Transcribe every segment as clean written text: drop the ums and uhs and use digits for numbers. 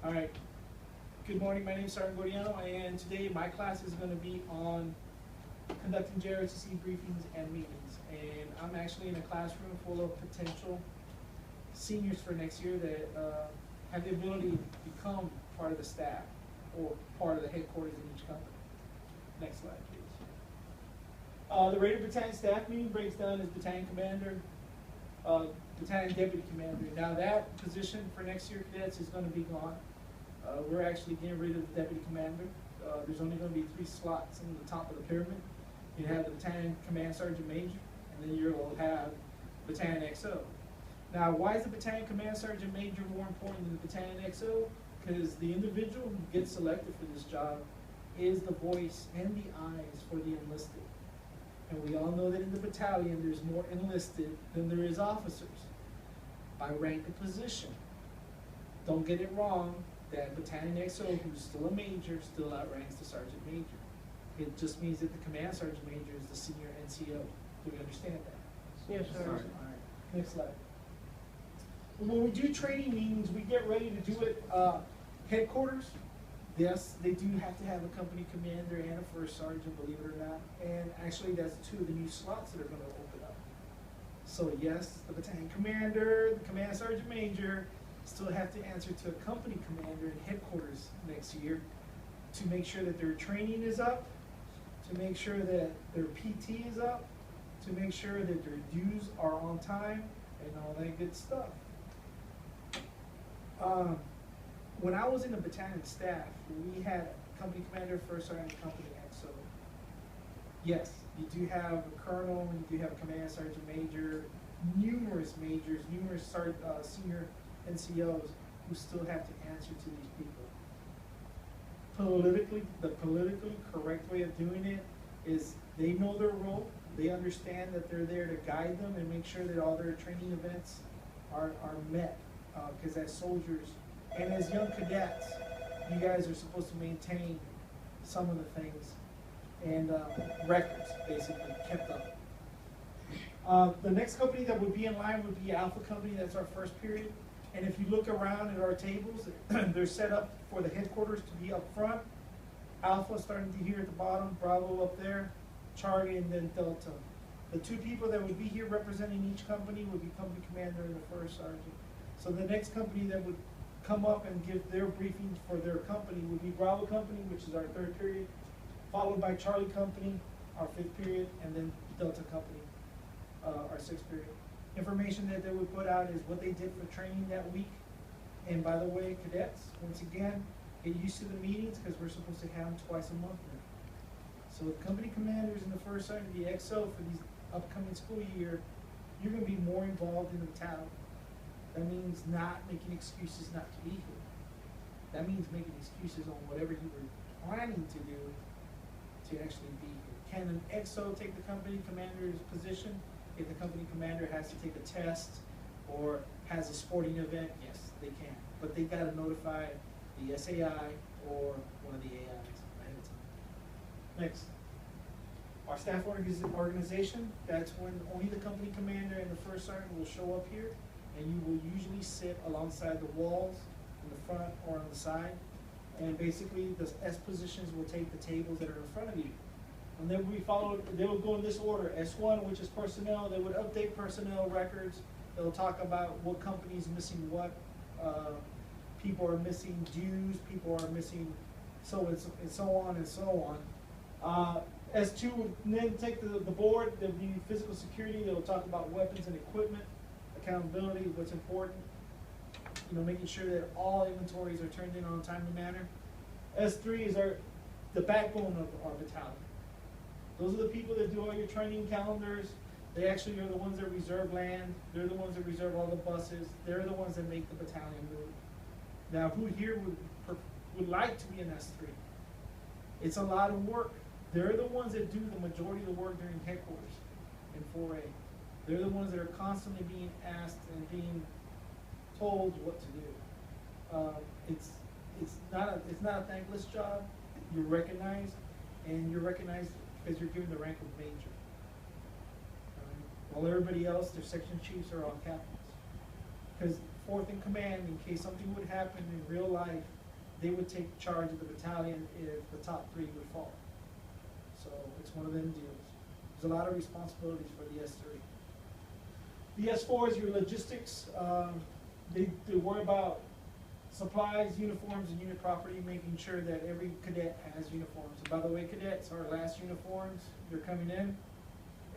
All right. Good morning. My name is Sergeant Gordiano, and today my class is going to be on conducting JROTC briefings and meetings. And I'm actually in a classroom full of potential seniors for next year that have the ability to become part of the staff or part of the headquarters in each company. Next slide, please. The Raider Battalion staff meeting breaks down as battalion commander, battalion deputy commander. Now that position for next year cadets is going to be gone. We're actually getting rid of the deputy commander. There's only going to be 3 slots in the top of the pyramid. You have the battalion command sergeant major, and then you'll have battalion XO. Now, why is the battalion command sergeant major more important than the battalion XO? Because the individual who gets selected for this job is the voice and the eyes for the enlisted. And we all know that in the battalion, there's more enlisted than there is officers by rank and position. Don't get it wrong. That battalion XO, who's still a major, still outranks the sergeant major. It just means that the command sergeant major is the senior NCO. Do we understand that? Yes, sir. All right. Next slide. When we do training meetings, we get ready to do it headquarters. Yes, they do have to have a company commander and a first sergeant, believe it or not. And actually, that's 2 of the new slots that are going to open up. So yes, the battalion commander, the command sergeant major, still have to answer to a company commander in headquarters next year to make sure that their training is up, to make sure that their PT is up, to make sure that their dues are on time, and all that good stuff. When I was in the battalion staff, we had company commander, first sergeant, company XO. Yes, you do have a colonel, and you do have a command sergeant major, numerous majors, numerous senior NCOs who still have to answer to these people. Politically, the politically correct way of doing it is they know their role, they understand that they're there to guide them and make sure that all their training events are met. Because as soldiers and as young cadets, you guys are supposed to maintain some of the things and records basically kept up. The next company that would be in line would be Alpha Company. That's our first period. And if you look around at our tables, they're set up for the headquarters to be up front. Alpha starting to here at the bottom, Bravo up there, Charlie, and then Delta. The 2 people that would be here representing each company would be company commander and the first sergeant. So the next company that would come up and give their briefings for their company would be Bravo Company, which is our 3rd period, followed by Charlie Company, our 5th period, and then Delta Company, our 6th period. Information that they would put out is what they did for training that week. And by the way, cadets, once again, get used to the meetings because we're supposed to have them twice a month now. So the company commanders and the first sergeant, the XO for these upcoming school year, you're going to be more involved in the battalion. That means not making excuses not to be here. That means making excuses on whatever you were planning to do to actually be here. Can an XO take the company commander's position? If the company commander has to take a test or has a sporting event, yes, they can. But they got to notify the SAI or one of the AIs ahead of time. Next. Our staff organization, that's when only the company commander and the first sergeant will show up here, and you will usually sit alongside the walls in the front or on the side. And basically, the S positions will take the tables that are in front of you. And then they will go in this order. S1, which is personnel, they would update personnel records. They'll talk about what company's missing what, people are missing dues, people are missing so on and so on. S2 would then take the board. There'll be physical security. They'll talk about weapons and equipment, accountability, what's important, making sure that all inventories are turned in on a timely manner. S3 is the backbone of our battalion. Those are the people that do all your training calendars. They actually are the ones that reserve land. They're the ones that reserve all the buses. They're the ones that make the battalion move. Now, who here would like to be an S3? It's a lot of work. They're the ones that do the majority of the work during headquarters in 4A. They're the ones that are constantly being asked and being told what to do. It's not a thankless job. You're recognized, and you're recognized because you're given the rank of major. While everybody else, their section chiefs are all captains. Because fourth in command in case something would happen in real life. They would take charge of the battalion if the top three would fall. So it's one of them deals. There's a lot of responsibilities for the S3. The S4 is your logistics. They worry about supplies, uniforms, and unit property, making sure that every cadet has uniforms. And by the way, cadets, our last uniforms, they're coming in.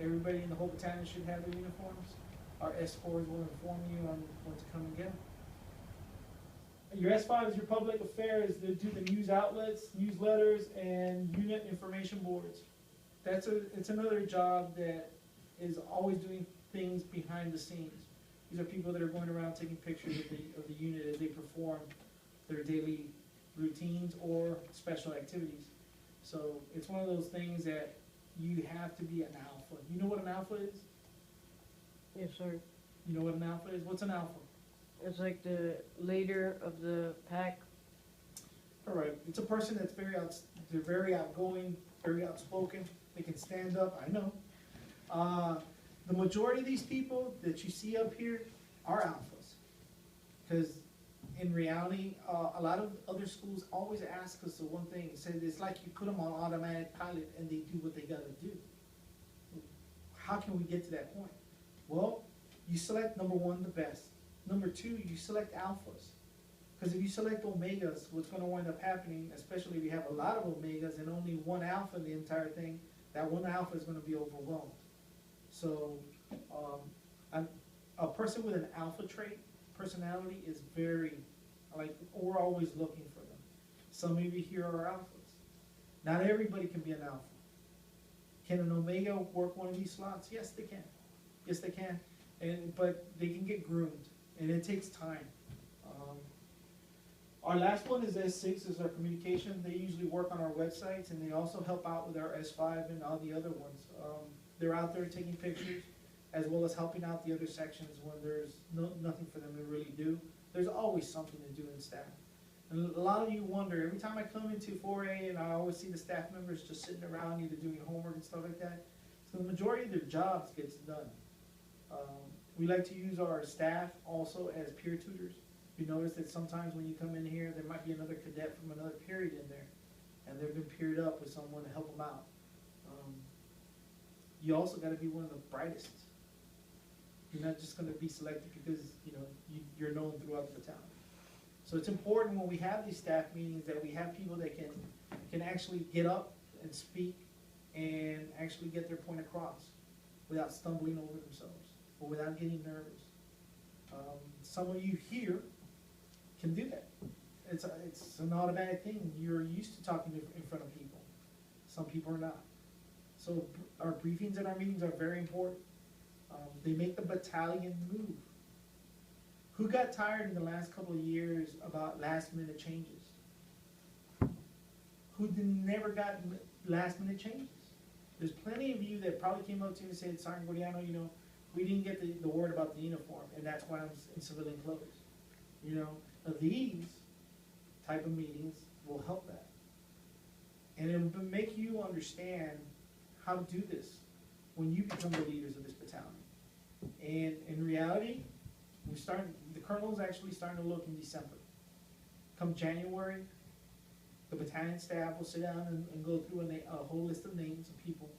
Everybody in the whole battalion should have their uniforms. Our S4s will inform you on when to come and get them. Your S5 is your public affairs. They do the news outlets, newsletters, and unit information boards. It's another job that is always doing things behind the scenes. These are people that are going around taking pictures of the unit as they perform their daily routines or special activities. So it's one of those things that you have to be an alpha. You know what an alpha is? Yes, sir. You know what an alpha is? What's an alpha? It's like the leader of the pack. All right. It's a person that's they're very outgoing, very outspoken. They can stand up. I know. The majority of these people that you see up here are alphas, because in reality, a lot of other schools always ask us the one thing. It says it's like you put them on automatic pilot and they do what they got to do. How can we get to that point? Well, you select number one, the best. Number two, you select alphas. Because if you select omegas, what's going to wind up happening, especially if you have a lot of omegas and only one alpha in the entire thing, that one alpha is going to be overwhelmed. So a person with an alpha trait personality is very, we're always looking for them. Some of you here are alphas. Not everybody can be an alpha. Can an omega work one of these slots? Yes, they can. Yes, they can. But they can get groomed, and it takes time. Our last one is S6, is our communication. They usually work on our websites, and they also help out with our S5 and all the other ones. They're out there taking pictures, as well as helping out the other sections when there's nothing for them to really do. There's always something to do in staff. And a lot of you wonder, every time I come into 4A and I always see the staff members just sitting around either doing homework and stuff like that. So the majority of their jobs gets done. We like to use our staff also as peer tutors. You notice that sometimes when you come in here, there might be another cadet from another period in there, and they've been paired up with someone to help them out. You also got to be one of the brightest. You're not just going to be selected because you're known throughout the battalion. So it's important when we have these staff meetings that we have people that can actually get up and speak and actually get their point across without stumbling over themselves or without getting nervous. Some of you here can do that. It's an automatic thing. You're used to talking in front of people. Some people are not. So our briefings and our meetings are very important. They make the battalion move. Who got tired in the last couple of years about last minute changes? Who never got last minute changes? There's plenty of you that probably came up to you and said, Sergeant Gordiano, we didn't get the word about the uniform, and that's why I'm in civilian clothes. These type of meetings will help that. And it will make you understand how to do this when you become the leaders of this battalion. And in reality, the colonel's actually starting to look in December. Come January, the battalion staff will sit down and go through a whole list of names of people,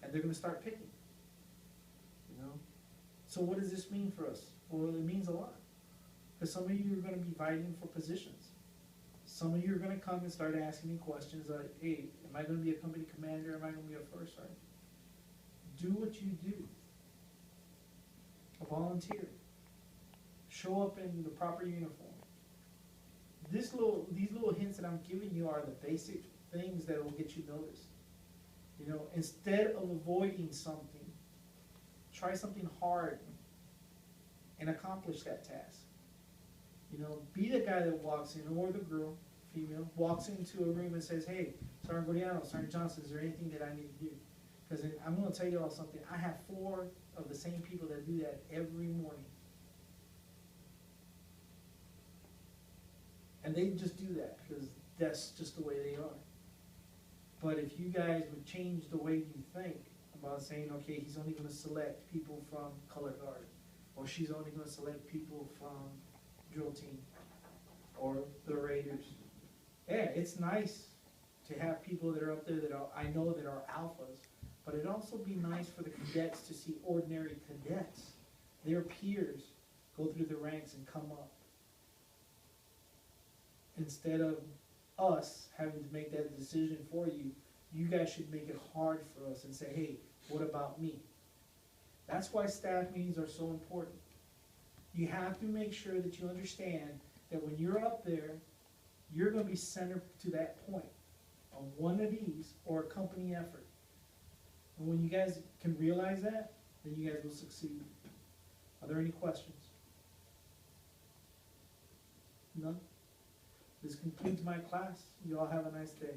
and they're going to start picking. So what does this mean for us? Well, it means a lot. Because some of you are going to be vying for positions. Some of you are going to come and start asking me questions like, hey, am I going to be a company commander? Am I going to be a first sergeant? Do what you do. Volunteer. Show up in the proper uniform. These little hints that I'm giving you are the basic things that will get you noticed. Instead of avoiding something, try something hard and accomplish that task. Be the guy that walks in, or the girl, female, walks into a room and says, hey, Sergeant Gordiano, Sergeant Johnson, is there anything that I need to do? Because I'm going to tell you all something. I have 4 of the same people that do that every morning. And they just do that because that's just the way they are. But if you guys would change the way you think about saying, okay, he's only going to select people from color guard, or she's only going to select people from drill team or the Raiders. Yeah, it's nice to have people that are up there that are, I know that are alphas, but it'd also be nice for the cadets to see ordinary cadets, their peers, go through the ranks and come up. Instead of us having to make that decision for you, you guys should make it hard for us and say, hey, what about me? That's why staff meetings are so important. You have to make sure that you understand that when you're up there, you're gonna be centered to that point on one of these or a company effort. And when you guys can realize that, then you guys will succeed. Are there any questions? None? This concludes my class. You all have a nice day.